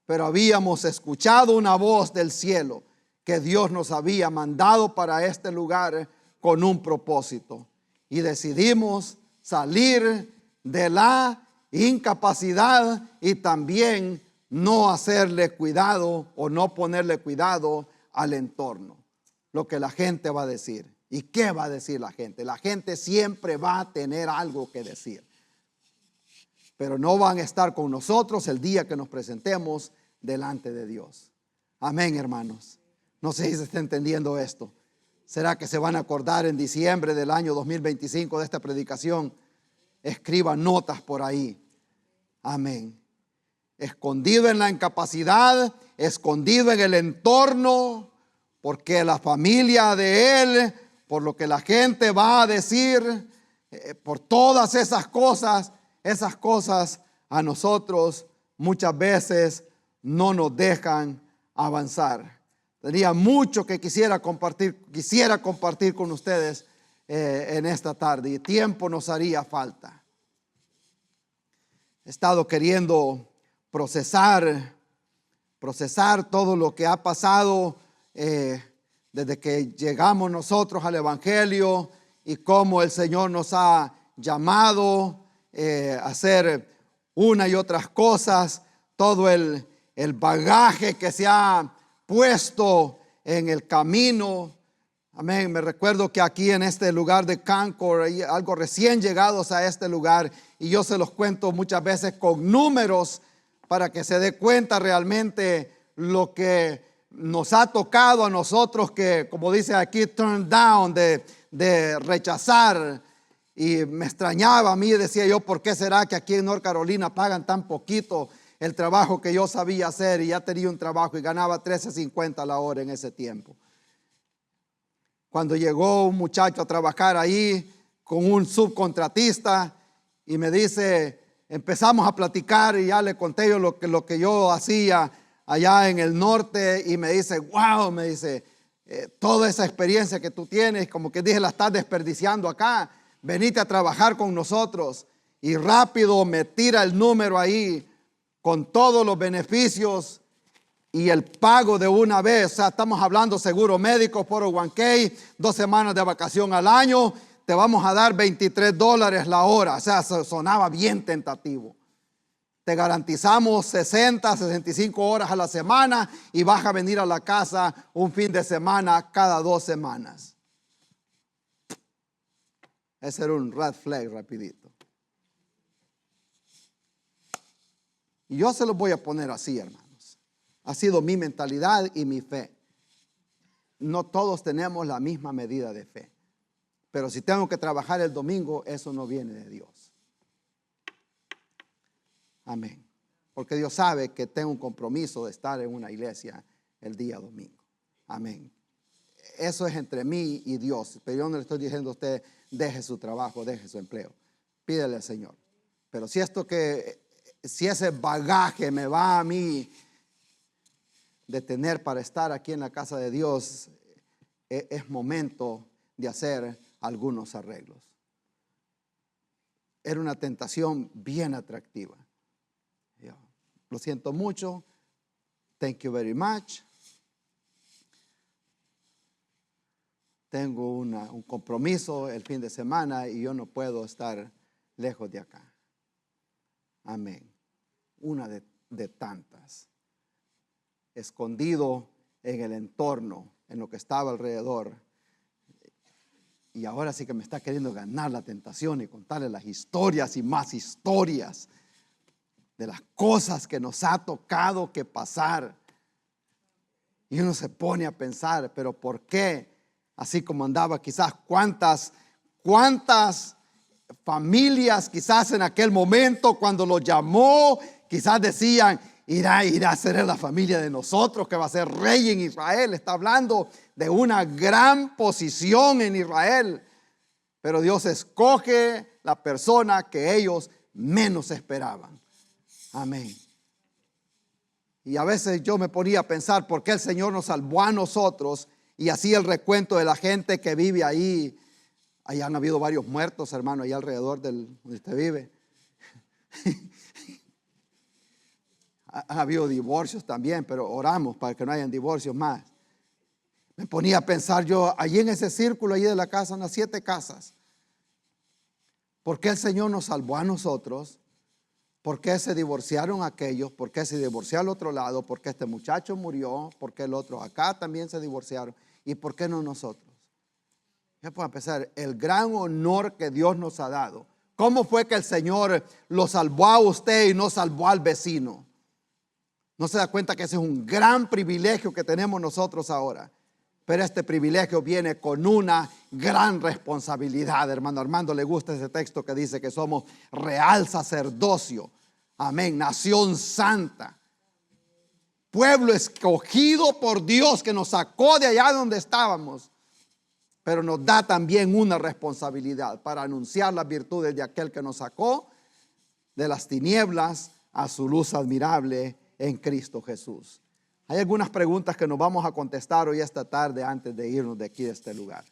Pero habíamos escuchado una voz del cielo que Dios nos había mandado para este lugar con un propósito. Y decidimos salir de la incapacidad y también no hacerle cuidado o no ponerle cuidado al entorno. Lo que la gente va a decir. ¿Y qué va a decir la gente? La gente siempre va a tener algo que decir. Pero no van a estar con nosotros el día que nos presentemos delante de Dios. Amén, hermanos. No sé si se está entendiendo esto. ¿Será que se van a acordar en diciembre del año 2025 de esta predicación? Escriban notas por ahí. Amén. Escondido en la incapacidad, escondido en el entorno, porque la familia de él, por lo que la gente va a decir, por todas esas cosas a nosotros muchas veces no nos dejan avanzar. Tenía mucho que quisiera compartir con ustedes en esta tarde, y tiempo nos haría falta. He estado queriendo procesar todo lo que ha pasado desde que llegamos nosotros al Evangelio y cómo el Señor nos ha llamado a hacer una y otras cosas, todo el bagaje que se ha puesto en el camino. Amén. Me recuerdo que aquí en este lugar de Concord, hay algo recién llegados a este lugar, y yo se los cuento muchas veces con números para que se dé cuenta realmente lo que nos ha tocado a nosotros, que como dice aquí, turn down, de rechazar. Y me extrañaba a mí, decía yo, ¿por qué será que aquí en North Carolina pagan tan poquito el trabajo que yo sabía hacer? Y ya tenía un trabajo y ganaba $13.50 la hora en ese tiempo. Cuando llegó un muchacho a trabajar ahí con un subcontratista y me dice, empezamos a platicar y ya le conté yo lo que yo hacía allá en el norte, y me dice, wow, me dice, toda esa experiencia que tú tienes, como que dije, la estás desperdiciando acá. Venite a trabajar con nosotros. Y rápido me tira el número ahí con todos los beneficios, y el pago de una vez, o sea, estamos hablando seguro médico, 401k, 2 semanas de vacación al año, te vamos a dar $23 la hora. O sea, sonaba bien tentativo. Te garantizamos 65 horas a la semana y vas a venir a la casa un fin de semana cada 2 semanas. Ese era un red flag rapidito. Y yo se los voy a poner así, hermanos. Ha sido mi mentalidad y mi fe. No todos tenemos la misma medida de fe. Pero si tengo que trabajar el domingo, eso no viene de Dios. Amén. Porque Dios sabe que tengo un compromiso de estar en una iglesia el día domingo. Amén. Eso es entre mí y Dios. Pero yo no le estoy diciendo a usted, deje su trabajo, deje su empleo. Pídele al Señor. Pero si ese bagaje me va a mí detener para estar aquí en la casa de Dios, es momento de hacer algunos arreglos. Era una tentación bien atractiva. Lo siento mucho. Thank you very much. Tengo un compromiso el fin de semana y yo no puedo estar lejos de acá. Amén. Una de tantas. Escondido en el entorno, en lo que estaba alrededor. Y ahora sí que me está queriendo ganar la tentación y contarle las historias y más historias de las cosas que nos ha tocado que pasar. Y uno se pone a pensar, pero ¿por qué? Así como andaba quizás cuántas familias quizás en aquel momento cuando lo llamó, quizás decían, irá a ser la familia de nosotros que va a ser rey en Israel. Está hablando de una gran posición en Israel. Pero Dios escoge la persona que ellos menos esperaban. Amén. Y a veces yo me ponía a pensar por qué el Señor nos salvó a nosotros y hacía el recuento de la gente que vive ahí. Ahí han habido varios muertos, hermano, ahí alrededor donde usted vive. Ha habido divorcios también, pero oramos para que no hayan divorcios más. Me ponía a pensar yo, allí en ese círculo, allí de la casa, unas 7 casas. ¿Por qué el Señor nos salvó a nosotros? ¿Por qué se divorciaron aquellos? ¿Por qué se divorció al otro lado? ¿Por qué este muchacho murió? ¿Por qué el otro acá también se divorciaron? ¿Y por qué no nosotros? Ya puedo empezar, el gran honor que Dios nos ha dado. ¿Cómo fue que el Señor lo salvó a usted y no salvó al vecino? ¿No se da cuenta que ese es un gran privilegio que tenemos nosotros ahora? Pero este privilegio viene con una gran responsabilidad, hermano. Armando le gusta ese texto que dice que somos real sacerdocio. Amén. Nación santa. Pueblo escogido por Dios que nos sacó de allá donde estábamos. Pero nos da también una responsabilidad para anunciar las virtudes de aquel que nos sacó de las tinieblas a su luz admirable en Cristo Jesús. Hay algunas preguntas que nos vamos a contestar hoy esta tarde antes de irnos de aquí de este lugar.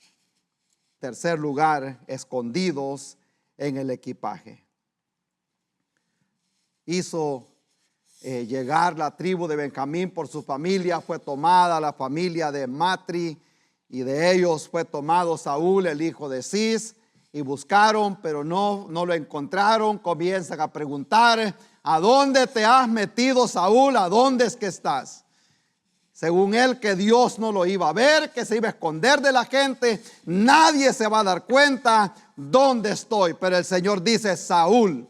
Tercer lugar, escondidos en el equipaje. Hizo llegar la tribu de Benjamín por su familia, fue tomada la familia de Matri y de ellos fue tomado Saúl, el hijo de Cis, y buscaron, pero no lo encontraron. Comienzan a preguntar, ¿a dónde te has metido, Saúl? ¿A dónde es que estás? Según él, que Dios no lo iba a ver, que se iba a esconder de la gente, nadie se va a dar cuenta dónde estoy. Pero el Señor dice, Saúl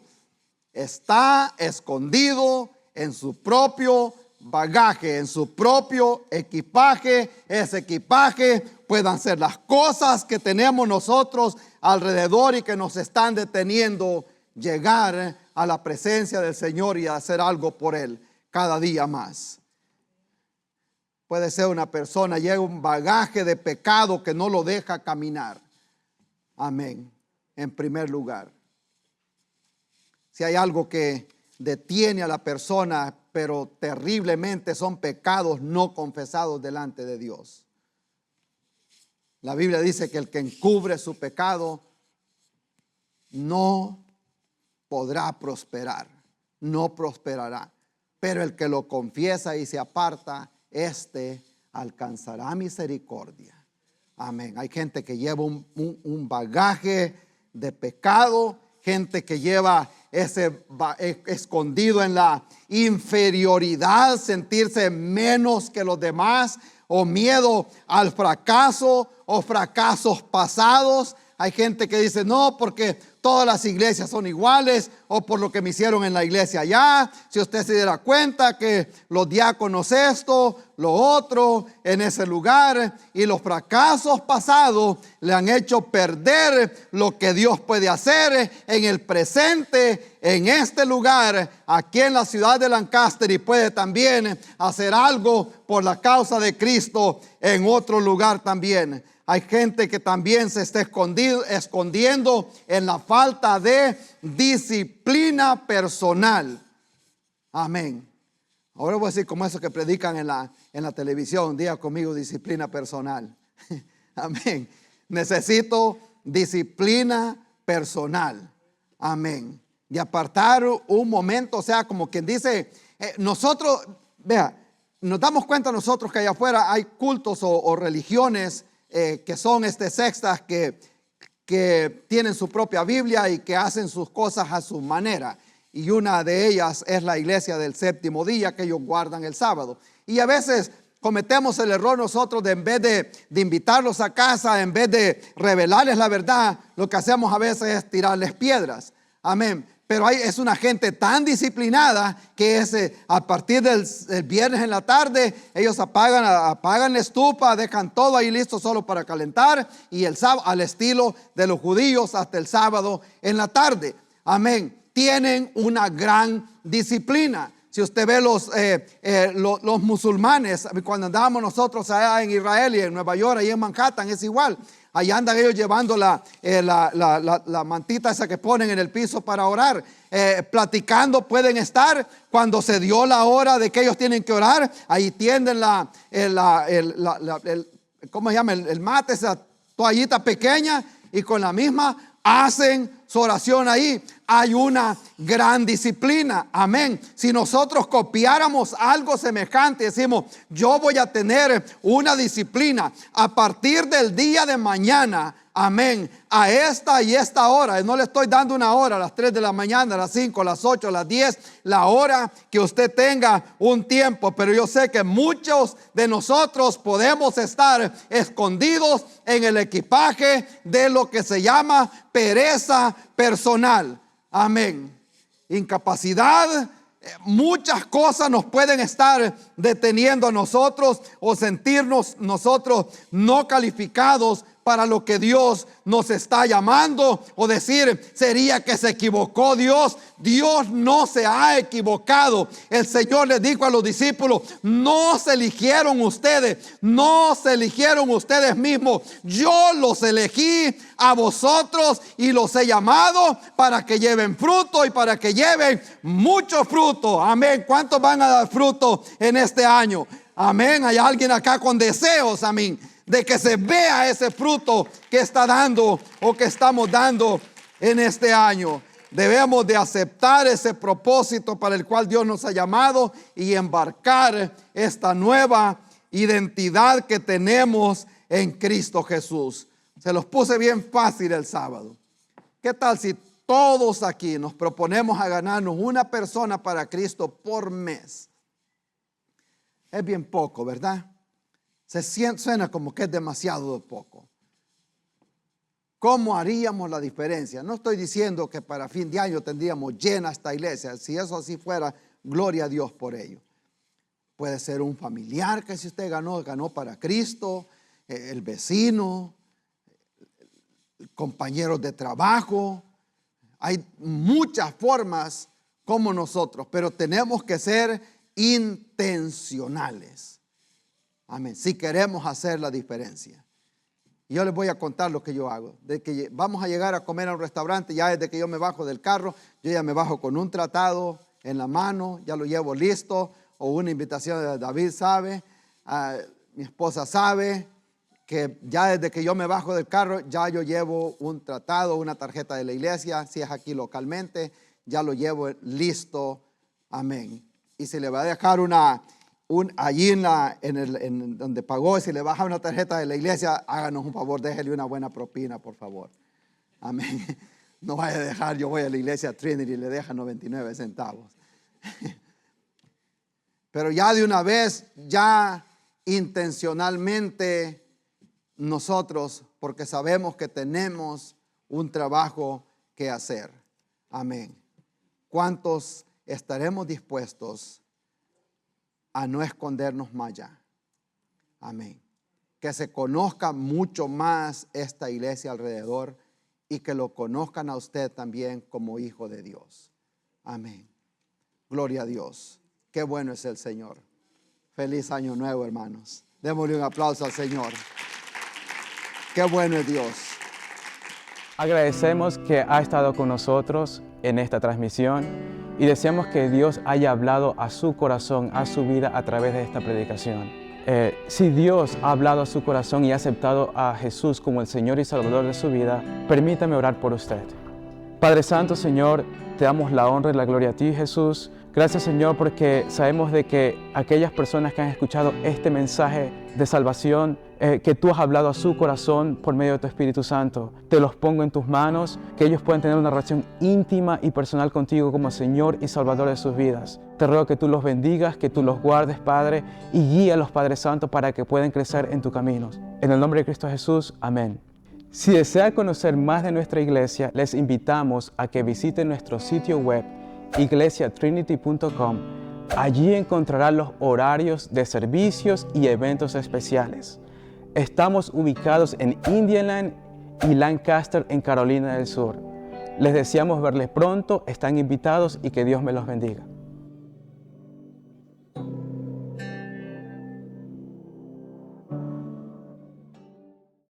está escondido en su propio bagaje, en su propio equipaje. Ese equipaje puedan ser las cosas que tenemos nosotros alrededor y que nos están deteniendo llegar a la presencia del Señor y hacer algo por Él cada día más. Puede ser una persona, lleva un bagaje de pecado que no lo deja caminar. Amén. En primer lugar, si hay algo que detiene a la persona, pero terriblemente son pecados no confesados delante de Dios. La Biblia dice que el que encubre su pecado no podrá prosperar, no prosperará. pero el que lo confiesa y se aparta, este alcanzará misericordia. Amén. Hay gente que lleva un bagaje de pecado, gente que lleva escondido en la inferioridad, sentirse menos que los demás, o miedo al fracaso o fracasos pasados. Hay gente que dice, no, porque todas las iglesias son iguales, o por lo que me hicieron en la iglesia allá. Si usted se diera cuenta que los diáconos esto, lo otro, en ese lugar, y los fracasos pasados le han hecho perder lo que Dios puede hacer en el presente, en este lugar, aquí en la ciudad de Lancaster, y puede también hacer algo por la causa de Cristo en otro lugar también. Hay gente que también se está escondiendo en la falta de disciplina personal. Amén. Ahora voy a decir como eso que predican en la televisión. Diga conmigo, disciplina personal. Amén. Necesito disciplina personal. Amén. De apartar un momento, o sea, como quien dice, nosotros, vea, nos damos cuenta nosotros que allá afuera hay cultos o religiones que son sectas que tienen su propia Biblia y que hacen sus cosas a su manera. Y una de ellas es la iglesia del séptimo día, que ellos guardan el sábado. Y a veces cometemos el error nosotros de, en vez de invitarlos a casa, en vez de revelarles la verdad, lo que hacemos a veces es tirarles piedras. Amén. Pero es una gente tan disciplinada que a partir del viernes en la tarde, ellos apagan la estufa, dejan todo ahí listo solo para calentar, y el sábado, al estilo de los judíos, hasta el sábado en la tarde. Amén. Tienen una gran disciplina. Si usted ve los musulmanes, cuando andábamos nosotros allá en Israel y en Nueva York, ahí en Manhattan, es igual. Ahí andan ellos llevando la mantita esa que ponen en el piso para orar. Platicando pueden estar. Cuando se dio la hora de que ellos tienen que orar, ahí tienden ¿cómo se llama? El mate, esa toallita pequeña, y con la misma hacen su oración ahí. Hay una gran disciplina. Amén. Si nosotros copiáramos algo semejante, decimos, yo voy a tener una disciplina a partir del día de mañana. Amén. A esta y esta hora. No le estoy dando una hora, a las 3 de la mañana, a las 5, a las 8, a las 10, la hora que usted tenga un tiempo. Pero yo sé que muchos de nosotros podemos estar escondidos en el equipaje de lo que se llama pereza personal. Amén. Incapacidad. Muchas cosas nos pueden estar deteniendo a nosotros, o sentirnos nosotros no calificados para lo que Dios nos está llamando, o decir, sería que se equivocó Dios. Dios no se ha equivocado. El Señor les dijo a los discípulos, no se eligieron ustedes, no se eligieron ustedes mismos, yo los elegí a vosotros y los he llamado para que lleven fruto y para que lleven mucho fruto. Amén. ¿Cuántos van a dar fruto en este año? Amén. Hay alguien acá con deseos, amén, de que se vea ese fruto que está dando o que estamos dando en este año. Debemos de aceptar ese propósito para el cual Dios nos ha llamado y embarcar esta nueva identidad que tenemos en Cristo Jesús. Se los puse bien fácil el sábado. ¿Qué tal si todos aquí nos proponemos a ganarnos una persona para Cristo por mes? Es bien poco, ¿verdad? Suena como que es demasiado poco. ¿Cómo haríamos la diferencia? No estoy diciendo que para fin de año tendríamos llena esta iglesia. Si eso así fuera, gloria a Dios por ello. Puede ser un familiar que si usted ganó para Cristo, el vecino, compañeros de trabajo. Hay muchas formas como nosotros, pero tenemos que ser intencionales. Amén. Si queremos hacer la diferencia. Yo les voy a contar lo que yo hago. De que vamos a llegar a comer a un restaurante, ya desde que yo me bajo del carro, yo ya me bajo con un tratado en la mano, ya lo llevo listo, o una invitación de David sabe, mi esposa sabe que ya desde que yo me bajo del carro, ya yo llevo un tratado, una tarjeta de la iglesia, si es aquí localmente, ya lo llevo listo. Amén. y si le va a dejar allí en donde pagó, si le baja una tarjeta de la iglesia, háganos un favor, déjele una buena propina, por favor. Amén. No vaya a dejar, yo voy a la iglesia Trinity y le deja 99 centavos. Pero ya de una vez, ya intencionalmente nosotros, porque sabemos que tenemos un trabajo que hacer. Amén. ¿Cuántos estaremos dispuestos a no escondernos más ya? Amén. Que se conozca mucho más esta iglesia alrededor y que lo conozcan a usted también como hijo de Dios. Amén. Gloria a Dios. Qué bueno es el Señor. Feliz año nuevo, hermanos. Démosle un aplauso al Señor. Qué bueno es Dios.
Agradecemos que ha estado con nosotros en esta transmisión y deseamos que Dios haya hablado a su corazón, a su vida a través de esta predicación. Si Dios ha hablado a su corazón y ha aceptado a Jesús como el Señor y Salvador de su vida, permítame orar por usted. Padre Santo, Señor, te damos la honra y la gloria a ti, Jesús. Gracias, Señor, porque sabemos de que aquellas personas que han escuchado este mensaje de salvación, que tú has hablado a su corazón por medio de tu Espíritu Santo, te los pongo en tus manos, que ellos puedan tener una relación íntima y personal contigo como Señor y Salvador de sus vidas. Te ruego que tú los bendigas, que tú los guardes, Padre, y guíalos, Padre Santo, para que puedan crecer en tus caminos. En el nombre de Cristo Jesús, amén. Si desea conocer más de nuestra iglesia, les invitamos a que visiten nuestro sitio web iglesiatrinity.com. Allí encontrarán los horarios de servicios y eventos especiales. Estamos ubicados en Indiana y Lancaster, en Carolina del Sur. Les deseamos verles pronto, están invitados y que Dios me los bendiga.